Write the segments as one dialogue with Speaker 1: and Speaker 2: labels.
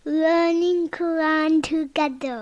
Speaker 1: learning Quran together.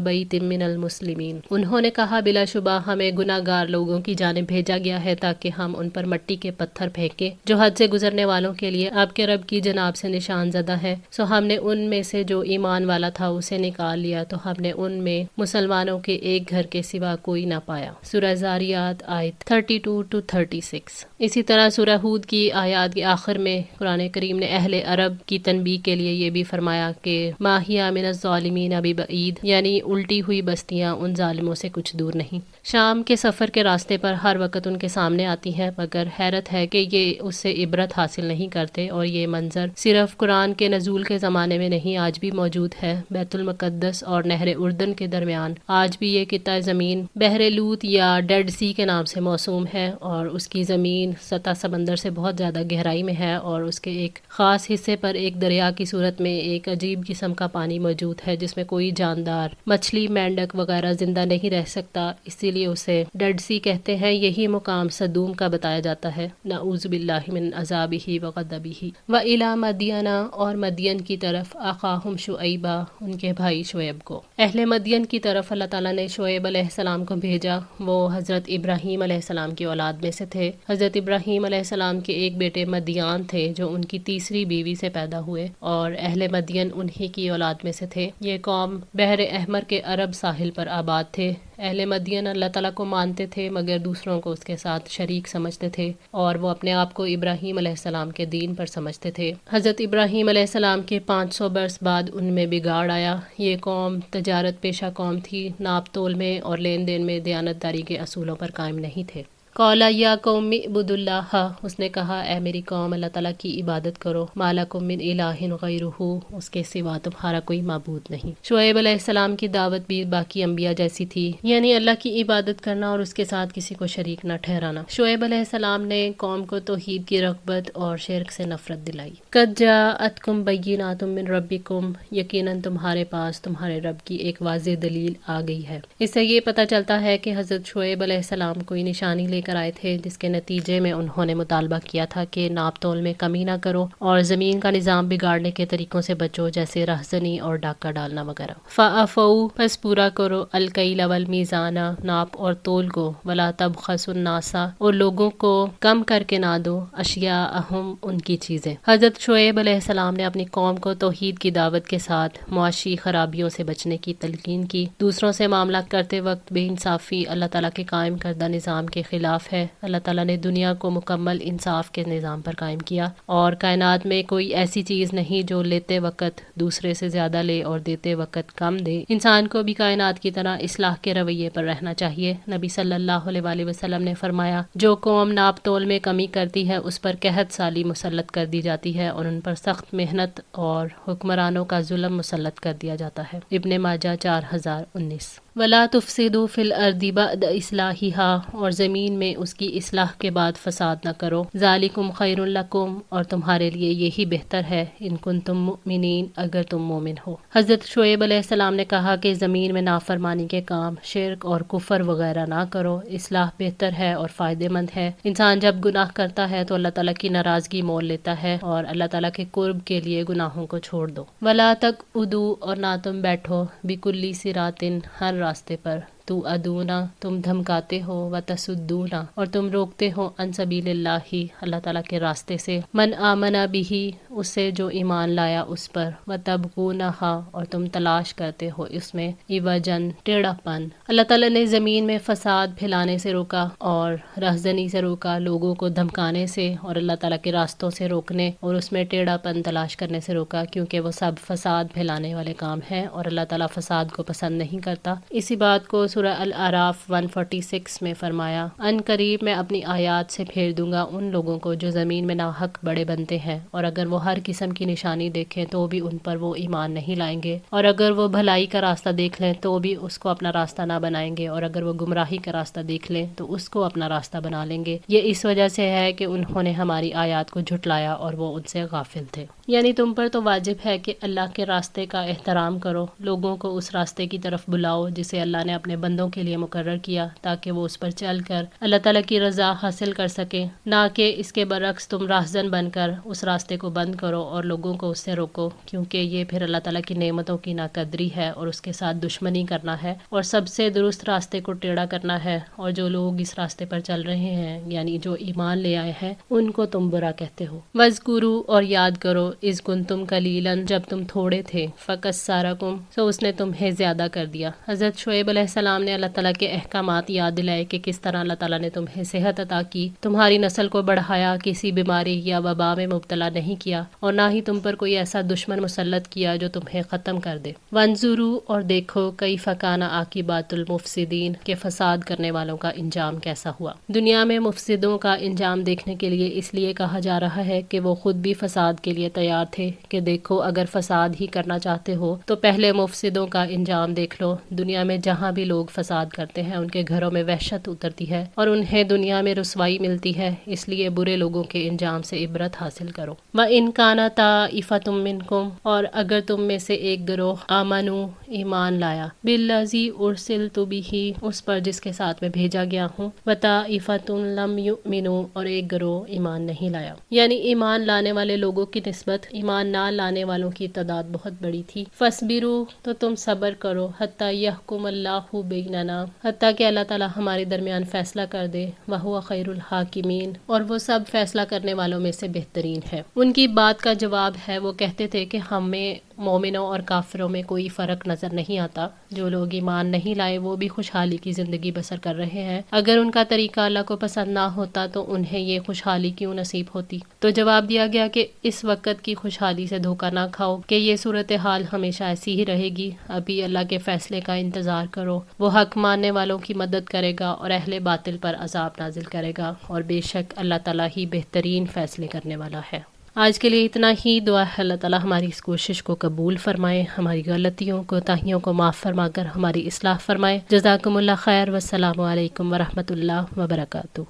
Speaker 2: بیت من المسلمین، انہوں نے کہا بلا شبہ ہمیں گناہ گار لوگوں کی جانب بھیجا گیا ہے تاکہ ہم ان پر مٹی کے پتھر پھینکیں جو حد سے گزرنے والوں کے لیے آپ کے رب کی جناب سے نشان زدہ ہے۔ سو ہم نے ان میں سے جو ایمان والا تھا اسے نکال لیا تو ہم نے ان میں مسلمانوں کے ایک گھر کے سوا کوئی نہ پایا۔ سورہ زاریات آیت 32-36۔ اسی طرح سورہ ہود کی آیات کے آخر میں قرآن کریم نے اہل عرب کی تنبیہ کے لیے یہ بھی فرمایا کہ ما ہی من الظالمین ببعید، یعنی الٹی ہوئی بستیاں ان ظالموں سے کچھ دور نہیں۔ شام کے سفر کے راستے پر ہر وقت ان کے سامنے آتی ہے، مگر حیرت ہے کہ یہ اس سے عبرت حاصل نہیں کرتے، اور یہ منظر صرف قرآن کے نزول کے زمانے میں نہیں آج بھی موجود ہے۔ بیت المقدس اور نہر اردن کے درمیان آج بھی یہ قطع زمین بحر لوط یا ڈیڈ سی کے نام سے موسوم ہے، اور اس کی زمین سطح سمندر سے بہت زیادہ گہرائی میں ہے، اور اس کے ایک خاص حصے پر ایک دریا کی صورت میں ایک عجیب قسم کا پانی موجود ہے جس میں کوئی جاندار مچھلی، مینڈک وغیرہ زندہ نہیں رہ سکتا، اسی لیے اسے ڈیڈ سی کہتے ہیں۔ یہی مقام سدوم کا بتایا جاتا ہے، نعوذ باللہ من عذابہ وغضبہ۔ وَإِلَىٰ مَدْيَنَ، اور مدین کی طرف، اخاہم شعیبا، ان کے بھائی شعیب کو۔ اہل مدین کی طرف اللہ تعالیٰ نے شعیب علیہ السلام کو بھیجا۔ وہ حضرت ابراہیم علیہ السلام کی اولاد میں سے تھے۔ حضرت ابراہیم علیہ السلام کے ایک بیٹے مدیان تھے جو ان کی تیسری بیوی سے پیدا ہوئے، اور اہل مدین انہی کی اولاد میں سے تھے۔ یہ قوم بحر احمر کے عرب ساحل پر آباد تھے۔ اہل مدین اللہ تعالیٰ کو مانتے تھے مگر دوسروں کو اس کے ساتھ شریک سمجھتے تھے، اور وہ اپنے آپ کو ابراہیم علیہ السلام کے دین پر سمجھتے تھے۔ حضرت ابراہیم علیہ السلام کے 500 برس بعد ان میں بگاڑ آیا۔ یہ قوم تجارت پیشہ قوم تھی، ناپ تول میں اور لین دین میں دیانتداری کے اصولوں پر قائم نہیں تھے۔ قَالَ يَا قَوْمِ اعْبُدُوا اللَّهَ، اس نے کہا اے میری قوم اللہ تعالیٰ کی عبادت کرو، مَا لَكُم مِّنْ إِلَٰهٍ غَيْرُهُ، اس کے سوا تمہارا کوئی معبود نہیں۔ شعیب علیہ السلام کی دعوت بھی باقی انبیاء جیسی تھی، یعنی اللہ کی عبادت کرنا اور اس کے ساتھ کسی کو شریک نہ ٹھہرانا۔ شعیب علیہ السلام نے قوم کو توحید کی رغبت اور شرک سے نفرت دلائی۔ قَدْ جَاءَتْكُمْ بَيِّنَاتٌ مِّن رَبِّكُمْ، یقیناً تمہارے پاس تمہارے رب کی ایک واضح دلیل آ گئی ہے۔ اس سے یہ پتہ چلتا ہے کہ حضرت شعیب علیہ السلام کوئی نشانی لے کر آئے تھے جس کے نتیجے میں انہوں نے مطالبہ کیا تھا کہ ناپ تول میں کمی نہ کرو اور زمین کا نظام بگاڑنے کے طریقوں سے بچو، جیسے رہزنی اور ڈاکہ ڈالنا وغیرہ۔ فَأَفَوْا، پس پورا کرو، الکیل والمیزان، ناپ اور تول کو، ولا تبخسوا الناس، اور لوگوں کو کم کر کے نہ دو، اشیاءہم، ان کی چیزیں۔ حضرت شعیب علیہ السلام نے اپنی قوم کو توحید کی دعوت کے ساتھ معاشی خرابیوں سے بچنے کی تلقین کی۔ دوسروں سے معاملہ کرتے وقت بے انصافی اللہ تعالیٰ کے قائم کردہ نظام کے خلاف ہے۔ اللہ تعالیٰ نے دنیا کو مکمل انصاف کے نظام پر قائم کیا، اور کائنات میں کوئی ایسی چیز نہیں جو لیتے وقت دوسرے سے زیادہ لے اور دیتے وقت کم دے۔ انسان کو بھی کائنات کی طرح اصلاح کے رویے پر رہنا چاہیے۔ نبی صلی اللہ علیہ وآلہ وسلم نے فرمایا، جو قوم ناپ تول میں کمی کرتی ہے اس پر قحط سالی مسلط کر دی جاتی ہے اور ان پر سخت محنت اور حکمرانوں کا ظلم مسلط کر دیا جاتا ہے۔ ابن ماجہ 4019۔ وَلَا تُفْسِدُوا فِي الْأَرْضِ بَعْدَ إِصْلَاحِهَا، اور زمین میں اس کی اصلاح کے بعد فساد نہ کرو۔ ذَلِكُمْ خَيْرٌ لَكُمْ، اور تمہارے لیے یہی بہتر ہے، إِن كُنتُم مُؤْمِنِينَ، اگر تم مومن ہو۔ حضرت شعیب علیہ السلام نے کہا کہ زمین میں نافرمانی کے کام، شرک اور کفر وغیرہ نہ کرو، اصلاح بہتر ہے اور فائدہ مند ہے۔ انسان جب گناہ کرتا ہے تو اللہ تعالیٰ کی ناراضگی مول لیتا ہے، اور اللہ تعالیٰ کے قرب کے لیے گناہوں کو چھوڑ دو۔ وَلَا تَقْعُدُوا، اور نہ تم بیٹھو، بِكُلِّ صِرَاطٍ، ہر راستے پر، تُوعَدُونَ، تم دھمکاتے ہو، وَتَصُدُّونَ، اور تم روکتے ہو، عن سبیل اللہ، اللہ تعالیٰ کے راستے سے، من آمن بہ، اس سے جو ایمان لایا اس پر، وَتَبْغُونَہَا، اور تم تلاش کرتے ہو اس میں، عوجاً، ٹیڑھا پن۔ اللہ تعالیٰ نے زمین میں فساد پھیلانے سے روکا اور رہزنی سے روکا، لوگوں کو دھمکانے سے اور اللہ تعالیٰ کے راستوں سے روکنے اور اس میں ٹیڑھا پن تلاش کرنے سے روکا، کیونکہ وہ سب فساد پھیلانے والے کام ہیں اور اللہ تعالیٰ فساد کو پسند نہیں کرتا۔ اسی بات کو سورہ الاعراف 146 میں فرمایا، ان قریب میں اپنی آیات سے پھیر دوں گا ان لوگوں کو جو زمین میں ناحق بڑے بنتے ہیں، اور اگر وہ ہر قسم کی نشانی دیکھیں تو بھی ان پر وہ ایمان نہیں لائیں گے، اور اگر وہ بھلائی کا راستہ دیکھ لیں تو بھی اس کو اپنا راستہ نہ بنائیں گے، اور اگر وہ گمراہی کا راستہ دیکھ لیں تو اس کو اپنا راستہ بنا لیں گے۔ یہ اس وجہ سے ہے کہ انہوں نے ہماری آیات کو جھٹلایا اور وہ ان سے غافل تھے۔ یعنی تم پر تو واجب ہے کہ اللہ کے راستے کا احترام کرو، لوگوں کو اس راستے کی طرف بلاؤ جسے اللہ نے اپنے بندوں کے لیے مقرر کیا تاکہ وہ اس پر چل کر اللہ تعالیٰ کی رضا حاصل کر سکیں، نہ کہ اس کے برعکس تم راہزن بن کر اس راستے کو بند کرو اور لوگوں کو اس سے روکو، کیونکہ یہ پھر اللہ تعالیٰ کی نعمتوں کی ناقدری ہے اور اس کے ساتھ دشمنی کرنا ہے اور سب سے درست راستے کو ٹیڑھا کرنا ہے، اور جو لوگ اس راستے پر چل رہے ہیں یعنی جو ایمان لے آئے ہیں ان کو تم برا کہتے ہو۔ وَاذْکُرُوا اور یاد کرو، اذ کنتم قلیلا جب تم تھوڑے تھے، فَکَثَّرَکُم سو اس نے تمہیں زیادہ کر دیا۔ حضرت شعیب علیہ السلام نے اللہ تعالیٰ کے احکامات یاد دلائے کہ کس طرح اللہ تعالیٰ نے تمہیں صحت عطا کی، تمہاری نسل کو بڑھایا، کسی بیماری یا وبا میں مبتلا نہیں کیا، اور نہ ہی تم پر کوئی ایسا دشمن مسلط کیا جو تمہیں ختم کر دے۔ وَانظُرُوا اور دیکھو، کیف کان عاقبۃ المفسدین کہ فساد کرنے والوں کا انجام کیسا ہوا۔ دنیا میں مفسدوں کا انجام دیکھنے کے لیے اس لیے کہا جا رہا ہے کہ وہ خود بھی فساد کے لیے تیار تھے کہ دیکھو اگر فساد ہی کرنا چاہتے ہو تو پہلے مفسدوں کا انجام دیکھ لو۔ دنیا میں جہاں بھی لوگ فساد کرتے ہیں ان کے گھروں میں وحشت اترتی ہے اور انہیں دنیا میں رسوائی ملتی ہے، اس لیے برے لوگوں کے انجام سے عبرت حاصل کرو۔ وَإِنْ كَانَ طَائِفَةٌ مِّنْكُمْ اور اگر تم میں سے ایک گروہ آمنوا ایمان لایا، بِالَّذِي أُرْسِلْتُ بِهِ اس پر جس کے ساتھ میں بھیجا گیا ہوں، وَطَائِفَةٌ لَمْ يُؤْمِنُوا اور ایک گروہ ایمان نہیں لایا، یعنی ایمان لانے والے لوگوں کی نسبت ایمان نہ لانے والوں کی تعداد بہت بڑی تھی۔ فَاصْبِرُوا تو تم صبر کرو، حَتَّى يَحْكُمَ اللَّهُ بَيْنَنَا حتیٰ کہ اللہ تعالیٰ ہمارے درمیان فیصلہ کر دے، وَهُوَ خَيْرُ الْحَاكِمِينَ اور وہ سب فیصلہ کرنے والوں میں سے بہترین ہے۔ ان کی بات کا جواب ہے، وہ کہتے تھے کہ ہمیں مومنوں اور کافروں میں کوئی فرق نظر نہیں آتا، جو لوگ ایمان نہیں لائے وہ بھی خوشحالی کی زندگی بسر کر رہے ہیں، اگر ان کا طریقہ اللہ کو پسند نہ ہوتا تو انہیں یہ خوشحالی کیوں نصیب ہوتی؟ تو جواب دیا گیا کہ اس وقت کی خوشحالی سے دھوکہ نہ کھاؤ کہ یہ صورتحال ہمیشہ ایسی ہی رہے گی، ابھی اللہ کے فیصلے کا انتظار کرو، وہ حق ماننے والوں کی مدد کرے گا اور اہل باطل پر عذاب نازل کرے گا، اور بے شک اللہ تعالیٰ ہی بہترین فیصلے کرنے والا ہے۔ آج کے لیے اتنا ہی، دعا ہے اللہ تعالیٰ ہماری اس کوشش کو قبول فرمائے، ہماری غلطیوں کوتاہیوں کو معاف فرما کر ہماری اصلاح فرمائے۔ جزاکم اللہ خیر، والسلام علیکم ورحمۃ اللہ وبرکاتہ۔